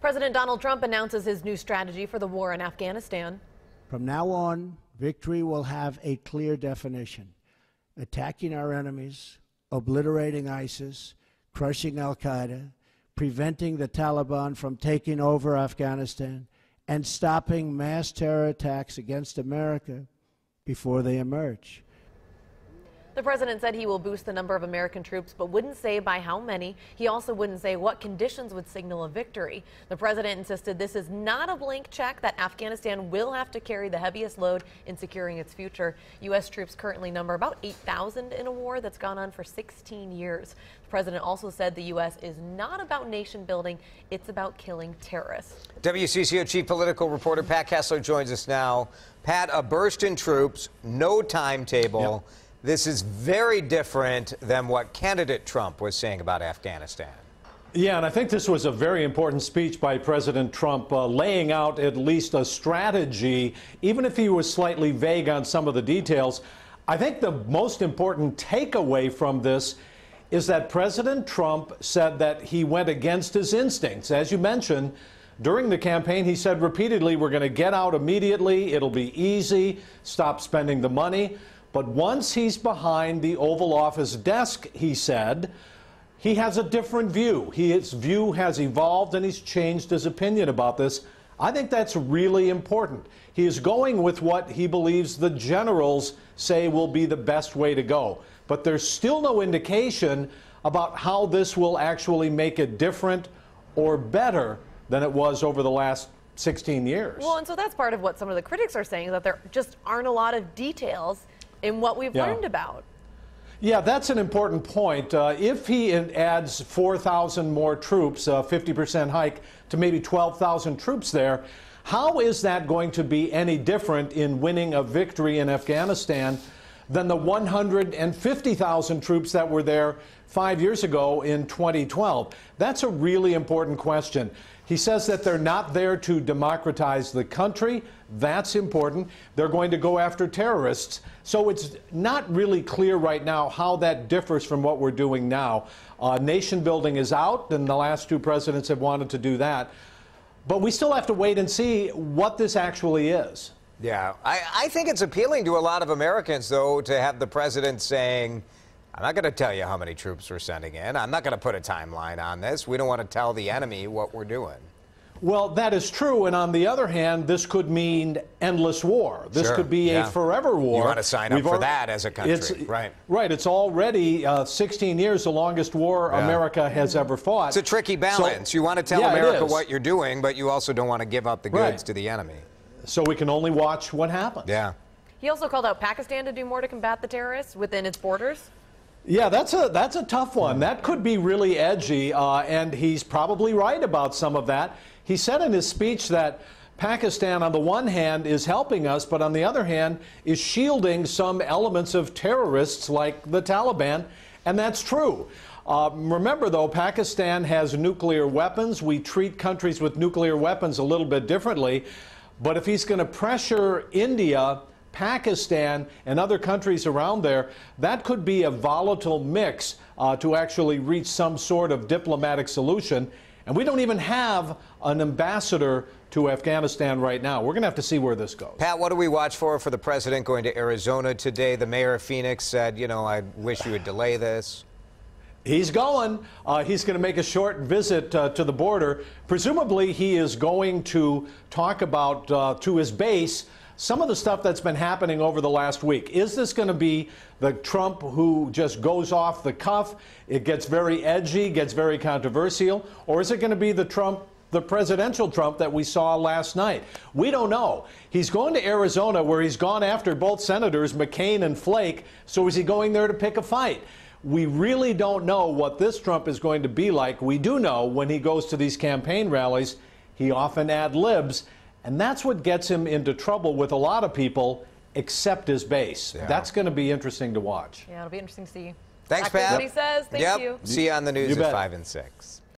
President Donald Trump announces his new strategy for the war in Afghanistan. From now on, victory will have a clear definition: attacking our enemies, obliterating ISIS, crushing al-Qaeda, preventing the Taliban from taking over Afghanistan, and stopping mass terror attacks against America before they emerge. The president said he will boost the number of American troops, but wouldn't say by how many. He also wouldn't say what conditions would signal a victory. The president insisted this is not a blank check, that Afghanistan will have to carry the heaviest load in securing its future. U.S. troops currently number about 8,000 in a war that's gone on for 16 years. The president also said the U.S. is not about nation building, it's about killing terrorists. WCCO chief political reporter Pat Kessler joins us now. Pat, a burst in troops, no timetable. Yep. This is very different than what candidate Trump was saying about Afghanistan. Yeah, and I think this was a very important speech by President Trump, laying out at least a strategy, even if he was slightly vague on some of the details. I think the most important takeaway from this is that President Trump said that he went against his instincts. As you mentioned, during the campaign, he said repeatedly, we're going to get out immediately, it'll be easy, stop spending the money. But once he's behind the Oval Office desk, he said, he has a different view. His view has evolved and he's changed his opinion about this. I think that's really important. He is going with what he believes the generals say will be the best way to go. But there's still no indication about how this will actually make it different or better than it was over the last 16 years. Well, and so that's part of what some of the critics are saying, that there just aren't a lot of details in what we've learned about. Yeah, that's an important point. If he adds 4,000 more troops, a 50% hike to maybe 12,000 troops there, how is that going to be any different in winning a victory in Afghanistan than the 150,000 troops that were there 5 years ago in 2012? That's a really important question. He says that they're not there to democratize the country. That's important. They're going to go after terrorists. So it's not really clear right now how that differs from what we're doing now. Nation building is out, and the last two presidents have wanted to do that. But we still have to wait and see what this actually is. Yeah, I think it's appealing to a lot of Americans, though, to have the president saying, I'm not going to tell you how many troops we're sending in. I'm not going to put a timeline on this. We don't want to tell the enemy what we're doing. Well, that is true. And on the other hand, this could mean endless war. This could be a forever war. You want to sign up for that as a country, right? Right. It's already 16 years, the longest war America has ever fought. It's a tricky balance. You want to tell America what you're doing, but you also don't want to give up the goods to the enemy. So we can only watch what happens. Yeah. He also called out Pakistan to do more to combat the terrorists within its borders. Yeah, that's a tough one. That could be really edgy, and he's probably right about some of that. He said in his speech that Pakistan, on the one hand, is helping us, but on the other hand, is shielding some elements of terrorists like the Taliban, and that's true. Remember, though, Pakistan has nuclear weapons. We treat countries with nuclear weapons a little bit differently, but if he's going to pressure India, Pakistan, and other countries around there, that could be a volatile mix to actually reach some sort of diplomatic solution. And we don't even have an ambassador to Afghanistan right now. We're going to have to see where this goes. Pat, what do we watch for the president going to Arizona today? The mayor of Phoenix said, you know, I wish you would delay this. He's going. He's going to make a short visit to the border. Presumably, he is going to talk about to his base some of the stuff that's been happening over the last week. Is this going to be the Trump who just goes off the cuff? It gets very edgy, gets very controversial, or is it going to be the Trump, the presidential Trump that we saw last night? We don't know. He's going to Arizona, where he's gone after both senators, McCain and Flake. So is he going there to pick a fight? We really don't know what this Trump is going to be like. We do know when he goes to these campaign rallies, he often ad-libs, and that's what gets him into trouble with a lot of people, except his base. Yeah. That's going to be interesting to watch. Yeah, it'll be interesting to see. Thanks, Pat. What he says. Thank you. See you on the news at 5 and 6.